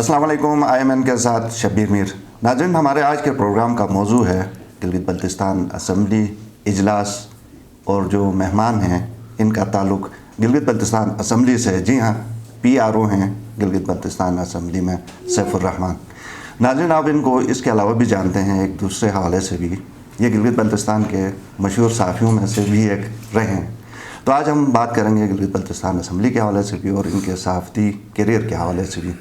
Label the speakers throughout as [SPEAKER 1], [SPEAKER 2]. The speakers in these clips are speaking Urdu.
[SPEAKER 1] السلام علیکم. IMN کے ساتھ شبیر میر. ناظرین, ہمارے آج کے پروگرام کا موضوع ہے گلگت بلتستان اسمبلی اجلاس, اور جو مہمان ہیں ان کا تعلق گلگت بلتستان اسمبلی سے. جی ہاں, PRO ہیں گلگت بلتستان اسمبلی میں سیف الرحمان. ناظرین, آپ ان کو اس کے علاوہ بھی جانتے ہیں ایک دوسرے حوالے سے بھی. یہ گلگت بلتستان کے مشہور صحافیوں میں سے بھی ایک رہے ہیں. تو آج ہم بات کریں گے گلگت بلتستان اسمبلی کے حوالے سے بھی اور ان کے صحافتی کیریئر کے حوالے سے بھی.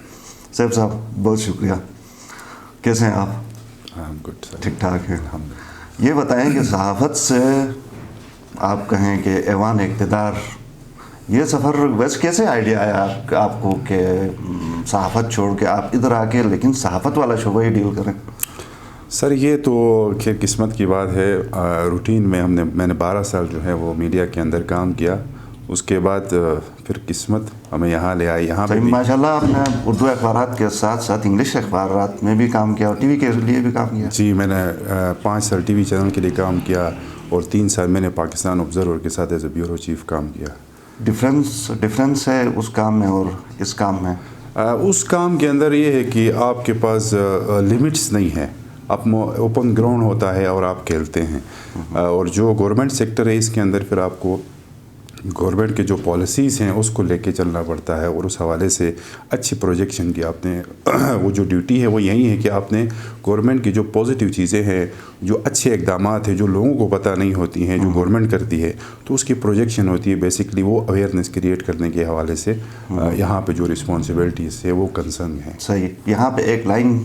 [SPEAKER 1] سیف صاحب, بہت شکریہ. کیسے ہیں آپ؟
[SPEAKER 2] گڈ سر.
[SPEAKER 1] ٹھیک ٹھاک ہے. یہ بتائیں کہ صحافت سے آپ کہیں کہ ایوان اقتدار, یہ سفر ویسے کیسے آئیڈیا آیا آپ کو کہ صحافت چھوڑ کے آپ ادھر آ کے لیکن صحافت والا شعبہ ہی ڈیل کریں؟
[SPEAKER 2] سر یہ تو خیر قسمت کی بات ہے. روٹین میں میں نے 12 سال جو ہے وہ میڈیا کے اندر کام کیا. اس کے بعد پھر قسمت ہمیں یہاں لے آئی. یہاں پہ
[SPEAKER 1] ماشاء اللہ آپ نے اردو اخبارات کے ساتھ ساتھ انگلش اخبارات میں بھی کام کیا اور ٹی وی کے لیے بھی کام کیا.
[SPEAKER 2] جی, میں نے 5 سال ٹی وی چینل کے لیے کام کیا اور 3 سال میں نے پاکستان آبزرور کے ساتھ ایز اے بیورو چیف کام کیا.
[SPEAKER 1] ڈفرینس ہے اس کام میں اور اس کام میں؟
[SPEAKER 2] اس کام کے اندر یہ ہے کہ آپ کے پاس لمٹس نہیں ہیں. آپ اوپن گراؤنڈ ہوتا ہے اور آپ کھیلتے ہیں. اور جو گورنمنٹ سیکٹر ہے اس کے اندر پھر آپ کو گورنمنٹ کے جو پالیسیز ہیں اس کو لے کے چلنا پڑتا ہے. اور اس حوالے سے اچھی پروجیکشن کی آپ نے وہ جو ڈیوٹی ہے وہ یہی ہے کہ آپ نے گورنمنٹ کی جو پازیٹیو چیزیں ہیں, جو اچھے اقدامات ہیں جو لوگوں کو پتہ نہیں ہوتی ہیں, جو گورنمنٹ کرتی ہے, تو اس کی پروجیکشن ہوتی ہے. بیسکلی وہ اویئرنیس کریٹ کرنے کے حوالے سے یہاں پہ جو رسپانسبلٹیز ہے وہ کنسرن ہیں.
[SPEAKER 1] صحیح. یہاں پہ ایک لائن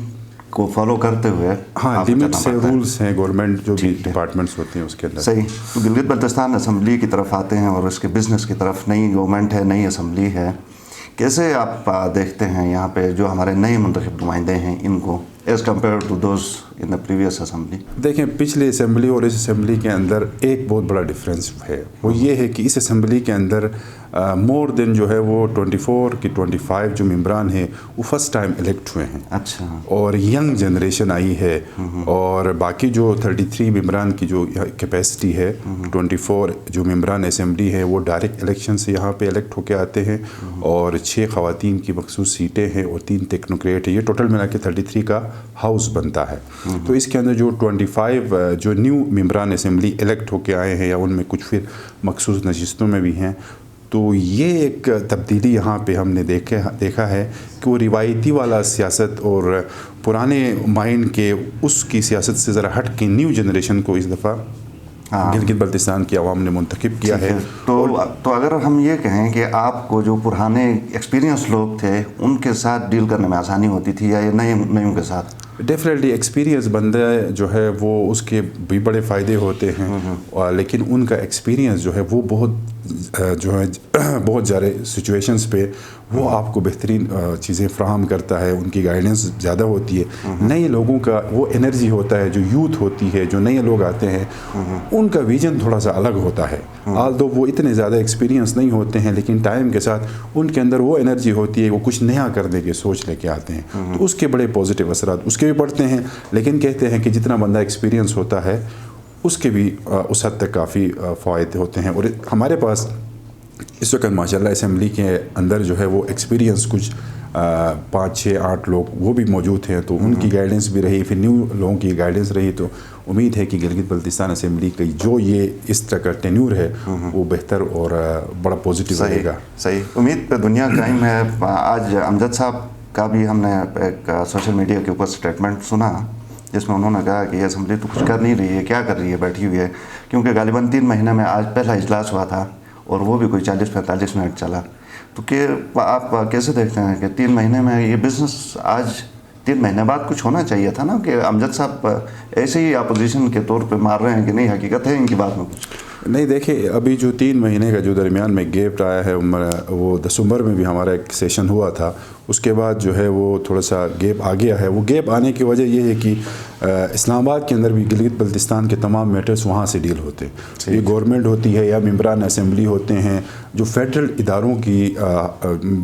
[SPEAKER 1] کو فالو کرتے ہوئے
[SPEAKER 2] ہاں لمٹس ہیں, رولس ہیں گورنمنٹ جو بھی ڈپارٹمنٹس ہوتے ہیں اس کے اندر.
[SPEAKER 1] صحیح. تو گلگت بلتستان اسمبلی کی طرف آتے ہیں اور اس کے بزنس کی طرف. نئی گورنمنٹ ہے, نئی اسمبلی ہے, کیسے آپ دیکھتے ہیں یہاں پہ جو ہمارے نئے منتخب نمائندے ہیں ان کو as compare to those in the previous assembly?
[SPEAKER 2] دیکھیں, پچھلی اسمبلی اور اس اسمبلی کے اندر ایک بہت بڑا ڈفرینس ہے. وہ یہ ہے کہ اس اسمبلی کے اندر مور دین جو ہے وہ 24 کی 25 جو ممبران ہیں وہ فرسٹ ٹائم الیکٹ ہوئے ہیں.
[SPEAKER 1] اچھا.
[SPEAKER 2] اور ینگ جنریشن آئی ہے. اور باقی جو 33 ممبران کی جو کیپیسٹی ہے, 24 جو ممبران اسمبلی ہے وہ ڈائریکٹ الیکشن سے یہاں پہ الیکٹ ہو کے آتے ہیں. اور 6 خواتین کی مخصوص سیٹیں ہیں اور 3 ٹیکنوکریٹ ہیں. یہ ٹوٹل ملا کے 33 کا ہاؤس بنتا ہے. تو اس کے اندر جو 25 جو نیو ممبران اسمبلی الیکٹ ہو کے آئے ہیں یا ان میں کچھ پھر مخصوص نشستوں میں بھی ہیں, تو یہ ایک تبدیلی یہاں پہ ہم نے دیکھا ہے کہ وہ روایتی والا سیاست اور پرانے مائنڈ کے اس کی سیاست سے ذرا ہٹ کے نیو جنریشن کو اس دفعہ گلگت بلتستان کی عوام نے منتخب کیا ہے.
[SPEAKER 1] تو اگر ہم یہ کہیں کہ آپ کو جو پرانے ایکسپیرینس لوگ تھے ان کے ساتھ ڈیل کرنے میں آسانی ہوتی تھی یا نئےوں کے ساتھ؟
[SPEAKER 2] ڈیفینیٹلی ایکسپیرینس بندہ جو ہے وہ اس کے بھی بڑے فائدے ہوتے ہیں, لیکن ان کا ایکسپیرینس جو ہے وہ بہت سارے سچویشنز پہ وہ آپ کو بہترین چیزیں فراہم کرتا ہے. ان کی گائیڈنس زیادہ ہوتی ہے. نئے لوگوں کا وہ انرجی ہوتا ہے, جو یوتھ ہوتی ہے, جو نئے لوگ آتے ہیں ان کا ویژن تھوڑا سا الگ ہوتا ہے. آلدو وہ اتنے زیادہ ایکسپیرینس نہیں ہوتے ہیں, لیکن ٹائم کے ساتھ ان کے اندر وہ انرجی ہوتی ہے, وہ کچھ نیا کرنے کی سوچ لے کے آتے ہیں. تو اس کے بڑے پازیٹیو اثرات اس کے بھی پڑتے ہیں. لیکن کہتے ہیں کہ جتنا بندہ ایکسپیرینس ہوتا ہے اس کے بھی اس حد تک کافی فوائد ہوتے ہیں. اور ہمارے پاس اس وقت ماشاءاللہ اسمبلی کے اندر جو ہے وہ ایکسپیرینس کچھ 5 6 8 لوگ وہ بھی موجود ہیں. تو ان کی گائیڈنس بھی رہی, پھر نیو لوگوں کی گائیڈنس رہی. تو امید ہے کہ گلگت بلتستان اسمبلی کی جو یہ اس طرح کا ٹینیور ہے وہ بہتر اور بڑا پازیٹیو رہے گا.
[SPEAKER 1] صحیح. امید پہ دنیا قائم ہے. آج امجد صاحب کا بھی ہم نے ایک سوشل میڈیا کے اوپر اسٹیٹمنٹ سنا جس میں انہوں نے کہا کہ یہ اسمبلی تو کچھ کر نہیں رہی ہے, کیا کر رہی ہے, بیٹھی ہوئی ہے. کیونکہ غالباً 3 مہینے میں آج پہلا اجلاس ہوا تھا اور وہ بھی کوئی 40-45 منٹ چلا. تو کہ آپ کیسے دیکھتے ہیں کہ 3 مہینے میں یہ بزنس, آج 3 مہینے بعد کچھ ہونا چاہیے تھا نا, کہ امجد صاحب ایسے ہی اپوزیشن کے طور پہ مار رہے ہیں کہ نہیں حقیقت ہے ان کی بات میں کچھ
[SPEAKER 2] نہیں. دیکھیں, ابھی جو 3 مہینے کا جو درمیان میں گیپ آیا ہے وہ دسمبر میں بھی ہمارا ایک سیشن ہوا تھا. اس کے بعد جو ہے وہ تھوڑا سا گیپ آ گیا ہے. وہ گیپ آنے کی وجہ یہ ہے کہ اسلام آباد کے اندر بھی گلگت بلتستان کے تمام میٹرز وہاں سے ڈیل ہوتے ہیں. یہ گورنمنٹ ہوتی ہے یا ممبران اسمبلی ہوتے ہیں, جو فیڈرل اداروں کی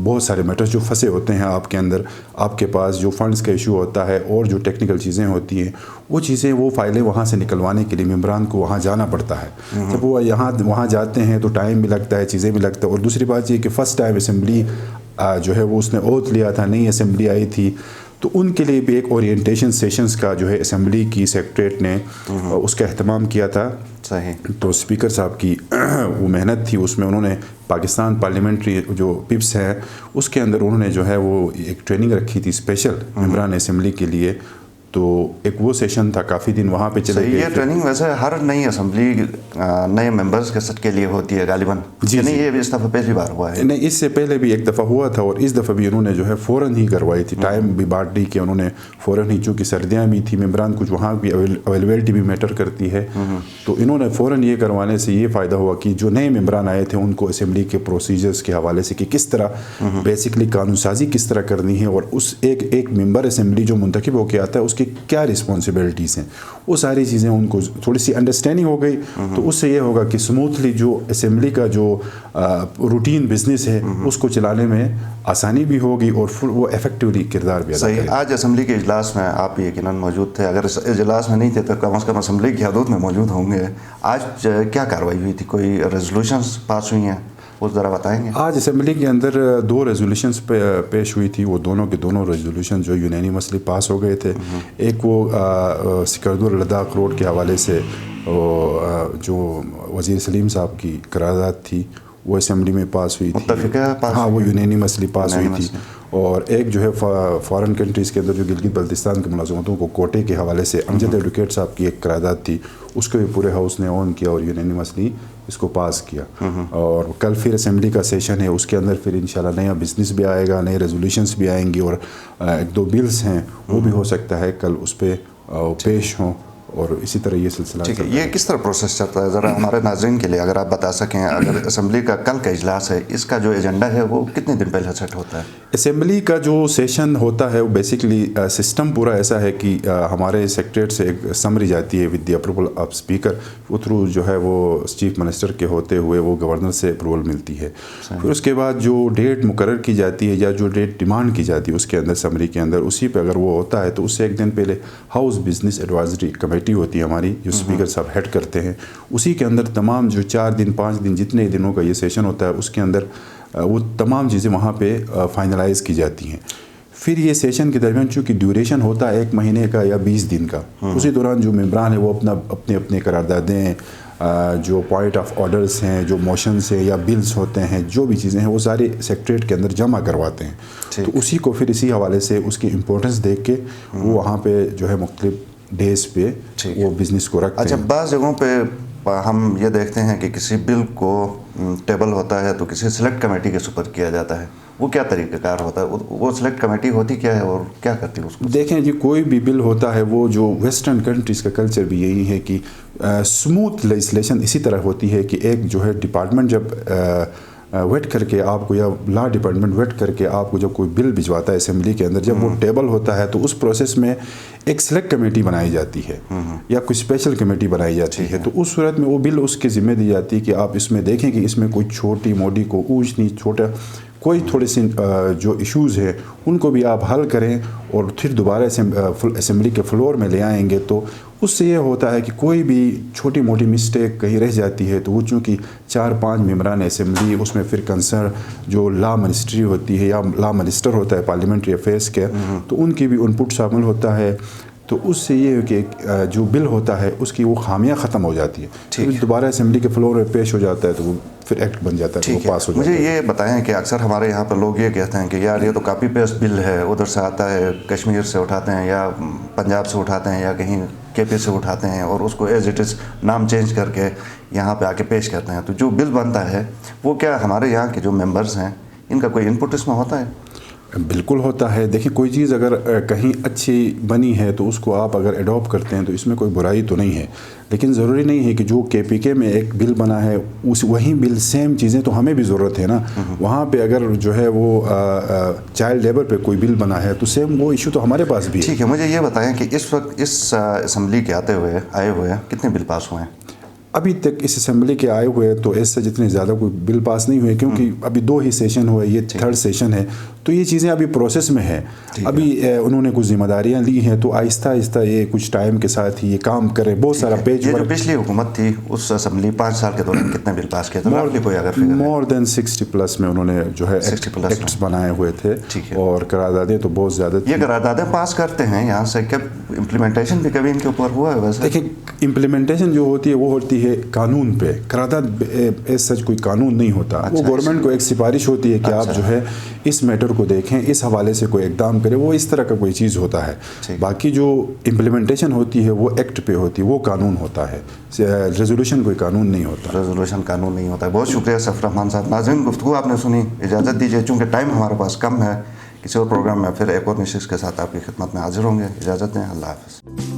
[SPEAKER 2] بہت سارے میٹرز جو پھنسے ہوتے ہیں آپ کے اندر, آپ کے پاس جو فنڈز کا ایشو ہوتا ہے اور جو ٹیکنیکل چیزیں ہوتی ہیں وہ فائلیں وہاں سے نکلوانے کے لیے ممبران کو وہاں جانا پڑتا ہے. جب وہ وہاں جاتے ہیں تو ٹائم بھی لگتا ہے, چیزیں بھی لگتا ہے. اور دوسری بات یہ کہ فرسٹ ٹائم اسمبلی جو ہے وہ اس نے اوتھ لیا تھا, نئی اسمبلی آئی تھی, تو ان کے لیے بھی ایک اورینٹیشن سیشنز کا جو ہے اسمبلی کی سیکریٹریٹ نے اس کا اہتمام کیا تھا.
[SPEAKER 1] صحیح.
[SPEAKER 2] تو اسپیکر صاحب کی وہ محنت تھی, اس میں انہوں نے پاکستان پارلیمنٹری جو پپس ہے اس کے اندر انہوں نے جو ہے وہ ایک ٹریننگ رکھی تھی اسپیشل ممبران اسمبلی کے لیے. تو ایک وہ سیشن تھا, کافی دن وہاں پہ چلے گئے.
[SPEAKER 1] یہ ٹریننگ ویسے ہر نئی اسمبلی نئے ممبرز کے لیے ہوتی ہے غالباً. نہیں, یہ بھی اس دفعہ پہلی بار ہوا ہے.
[SPEAKER 2] نہیں, اس سے پہلے بھی ایک دفعہ ہوا تھا, اور اس دفعہ بھی انہوں نے جو ہے فوراً ہی کروائی تھی. ٹائم بھی بانٹ دی کہ انہوں نے فوراً ہی, چونکہ سردیاں بھی تھیں, ممبران کچھ وہاں بھی اویلیبلٹی بھی میٹر کرتی ہے, تو انہوں نے فوراً یہ کروانے سے یہ فائدہ ہوا کہ جو نئے ممبران آئے تھے ان کو اسمبلی کے پروسیجرز کے حوالے سے کہ کس طرح بیسکلی قانون سازی کس طرح کرنی ہے, اور اس ایک ممبر اسمبلی جو منتخب ہو کے آتا ہے اس کی کیا رسپانسبلٹیز ہیں, وہ ساری چیزیں ان کو تھوڑی سی انڈرسٹینڈنگ ہو گئی. تو اس سے یہ ہوگا کہ اسموتھلی جو اسمبلی کا جو روٹین بزنس ہے اس کو چلانے میں آسانی بھی ہوگی, اور وہ افیکٹولی کردار بھی ادا کرے.
[SPEAKER 1] آج اسمبلی کے اجلاس میں آپ یقیناً موجود تھے, اگر اس اجلاس میں نہیں تھے تو کم از کم اسمبلی کی حدود میں موجود ہوں گے. آج کیا کارروائی ہوئی تھی, کوئی ریزولوشنز پاس ہوئی ہیں, وہ ذرا بتائیں گے؟
[SPEAKER 2] آج اسمبلی کے اندر 2 ریزولوشنز پیش ہوئی تھی, وہ دونوں کے دونوں ریزولوشن جو یونینیمسلی پاس ہو گئے تھے. ایک وہ سکردر لداخ روڈ کے حوالے سے جو وزیر سلیم صاحب کی قرارداد تھی وہ اسمبلی میں پاس ہوئی تھی. ہاں, وہ یونینیمسلی پاس ہوئی تھی. اور ایک جو ہے فارن کنٹریز کے اندر جو گلگت بلتستان کے ملازمتوں کو کوٹے کے حوالے سے امجد ایڈوکیٹ صاحب کی ایک قرارداد تھی, اس کو بھی پورے ہاؤس نے اون کیا اور یونینیمسلی اس کو پاس کیا. اور کل پھر اسمبلی کا سیشن ہے, اس کے اندر پھر انشاءاللہ نیا بزنس بھی آئے گا, نئے ریزولوشنز بھی آئیں گی, اور 1-2 بلز ہیں وہ بھی ہو سکتا ہے کل اس پہ پیش ہوں, اور اسی طرح یہ سلسلہ.
[SPEAKER 1] ٹھیک ہے, یہ کس طرح پروسیس چلتا ہے, ذرا ہمارے ناظرین کے لیے اگر آپ بتا سکیں. اگر اسمبلی کا کل کا اجلاس ہے, اس کا جو ایجنڈا ہے وہ کتنے دن پہلے سیٹ ہوتا ہے؟
[SPEAKER 2] اسمبلی کا جو سیشن ہوتا ہے وہ بیسکلی سسٹم پورا ایسا ہے کہ ہمارے سیکریٹریٹ سے ایک سمری جاتی ہے with the approval of speaker, وہ تھرو جو ہے وہ چیف منسٹر کے ہوتے ہوئے وہ گورنر سے اپروول ملتی ہے. پھر اس کے بعد جو ڈیٹ مقرر کی جاتی ہے یا جو ڈیٹ ڈیمانڈ کی جاتی ہے اس کے اندر سمری کے اندر, اسی پہ اگر وہ ہوتا ہے تو اس سے ایک دن پہلے ہاؤس بزنس ایڈوائزری کمیٹی ہوتی ہے ہماری, جو اسپیکر صاحب ہیڈ کرتے ہیں, اسی کے اندر تمام جو 4 دن 5 دن جتنے دنوں کا یہ سیشن ہوتا ہے اس کے اندر وہ تمام چیزیں وہاں پہ فائنلائز کی جاتی ہیں. پھر یہ سیشن کے درمیان چونکہ ڈیوریشن ہوتا ہے 1 مہینے کا یا 20 دن کا, اسی دوران جو ممبران ہیں وہ اپنے قراردادیں, جو پوائنٹ آف آرڈرز ہیں, جو موشنز ہیں یا بلز ہوتے ہیں, جو بھی چیزیں ہیں وہ سارے سیکریٹریٹ کے اندر جمع کرواتے ہیں. تو اسی کو پھر اسی حوالے سے اس کی امپورٹنس دیکھ کے وہ وہاں پہ جو ہے مختلف ڈیز پہ وہ بزنس کو رکھتے ہیں.
[SPEAKER 1] اچھا, بعض جگہوں پہ ہم یہ دیکھتے ہیں کہ کسی بل کو ٹیبل ہوتا ہے تو کسی سلیکٹ کمیٹی کے سپرد کیا جاتا ہے, وہ کیا طریقہ کار ہوتا ہے, وہ سلیکٹ کمیٹی ہوتی کیا ہے اور کیا کرتی ہے اس کو؟
[SPEAKER 2] دیکھیں جی, کوئی بھی بل ہوتا ہے وہ جو ویسٹرن کنٹریز کا کلچر بھی یہی ہے کہ اسموتھ لیجسلیشن اسی طرح ہوتی ہے کہ ایک جو ہے ڈپارٹمنٹ جب ویٹ کر کے آپ کو, یا لا ڈپارٹمنٹ ویٹ کر کے آپ کو جب کوئی بل بھجواتا ہے اسمبلی کے اندر, جب وہ ٹیبل ہوتا ہے تو اس پروسیس میں ایک سلیکٹ کمیٹی بنائی جاتی ہے یا کوئی اسپیشل کمیٹی بنائی جاتی ہے. تو اس صورت میں وہ بل اس کے ذمہ دی جاتی ہے کہ آپ اس میں دیکھیں کہ اس میں کوئی چھوٹی موٹی کو اونچ نیچ چھوٹا کوئی تھوڑے سے جو ایشوز ہیں ان کو بھی آپ حل کریں, اور پھر دوبارہ اسمبلی کے فلور میں لے آئیں گے. تو اس سے یہ ہوتا ہے کہ کوئی بھی چھوٹی موٹی مسٹیک کہیں رہ جاتی ہے تو وہ چونکہ 4-5 ممبران اسمبلی, اس میں پھر کنسرن جو لا منسٹری ہوتی ہے یا لا منسٹر ہوتا ہے پارلیمنٹری افیئرس کے, تو ان کی بھی ان پٹ شامل ہوتا ہے. تو اس سے یہ ہے کہ جو بل ہوتا ہے اس کی وہ خامیاں ختم ہو جاتی ہے, دوبارہ اسمبلی کے فلور میں پیش ہو جاتا ہے تو وہ پھر ایکٹ بن جاتا ہے, وہ پاس ہو جاتا ہے.
[SPEAKER 1] مجھے یہ بتائیں کہ اکثر ہمارے یہاں پر لوگ یہ کہتے ہیں کہ یار یہ تو کاپی پیسٹ بل ہے, ادھر سے آتا ہے, کشمیر سے اٹھاتے ہیں یا پنجاب سے اٹھاتے ہیں یا کہیں کے پی سے اٹھاتے ہیں اور اس کو ایز اٹ از نام چینج کر کے یہاں پہ آ کے پیش کرتے ہیں. تو جو بل بنتا ہے وہ کیا ہمارے یہاں کے جو ممبرز ہیں ان کا کوئی انپٹ اس میں ہوتا ہے؟
[SPEAKER 2] بالکل ہوتا ہے. دیکھیں, کوئی چیز اگر کہیں اچھی بنی ہے تو اس کو آپ اگر ایڈاپٹ کرتے ہیں تو اس میں کوئی برائی تو نہیں ہے, لیکن ضروری نہیں ہے کہ جو کے پی کے میں ایک بل بنا ہے وہی بل سیم چیزیں تو ہمیں بھی ضرورت ہے نا. وہاں پہ اگر جو ہے وہ چائلڈ لیبر پہ کوئی بل بنا ہے تو سیم وہ ایشو تو ہمارے پاس بھی ہے.
[SPEAKER 1] ٹھیک ہے, مجھے یہ بتائیں کہ اس وقت اس اسمبلی کے آئے ہوئے کتنے بل پاس ہوئے ہیں؟
[SPEAKER 2] ابھی تک اس اسمبلی کے آئے ہوئے تو اس سے جتنے زیادہ کوئی بل پاس نہیں ہوئے, کیونکہ ابھی 2 ہی سیشن ہوئے, یہ 3rd سیشن ہے, تو یہ چیزیں ابھی پروسیس میں ہیں. ابھی انہوں نے کچھ ذمہ داریاں لی ہیں تو آہستہ آہستہ یہ کچھ ٹائم کے ساتھ ہی یہ کام کریں. بہت سارا پیج
[SPEAKER 1] یہ جو پچھلی حکومت تھی اس اسمبلی 5 سال کے دوران کتنے بل پاس کیے تھے؟
[SPEAKER 2] مور دین 60+ میں انہوں نے جو ہے ایکٹس بنائے ہوئے تھے, اور قراردادیں تو بہت زیادہ تھیں.
[SPEAKER 1] یہ قراردادیں پاس کرتے ہیں یہاں سے, کب امپلیمنٹیشن بھی کبھی ان کے اوپر ہوا ہے؟ ویسے
[SPEAKER 2] دیکھیں امپلیمنٹیشن جو ہوتی ہے وہ ہوتی ہے قانون پہ. قرارداد ایز سچ کوئی قانون نہیں ہوتا, وہ گورنمنٹ کو ایک سفارش ہوتی ہے کہ آپ جو ہے اس میٹر کو دیکھیں, اس حوالے سے کوئی اقدام کرے, وہ اس طرح کا کوئی چیز ہوتا ہے. باقی جو امپلیمنٹیشن ہوتی ہے وہ ایکٹ پہ ہوتی ہے, وہ قانون ہوتا ہے. ریزولوشن کوئی قانون نہیں ہوتا.
[SPEAKER 1] ریزولوشن قانون نہیں ہوتا ہے. بہت شکریہ سفر رحمان صاحب. ناظرین گفتگو آپ نے سنی, اجازت دیجیے چونکہ ٹائم ہمارے پاس کم ہے, کسی اور پروگرام میں پھر ایک اور نشست کے ساتھ آپ کی خدمت میں حاضر ہوں گے. اجازت دیں, اللہ حافظ.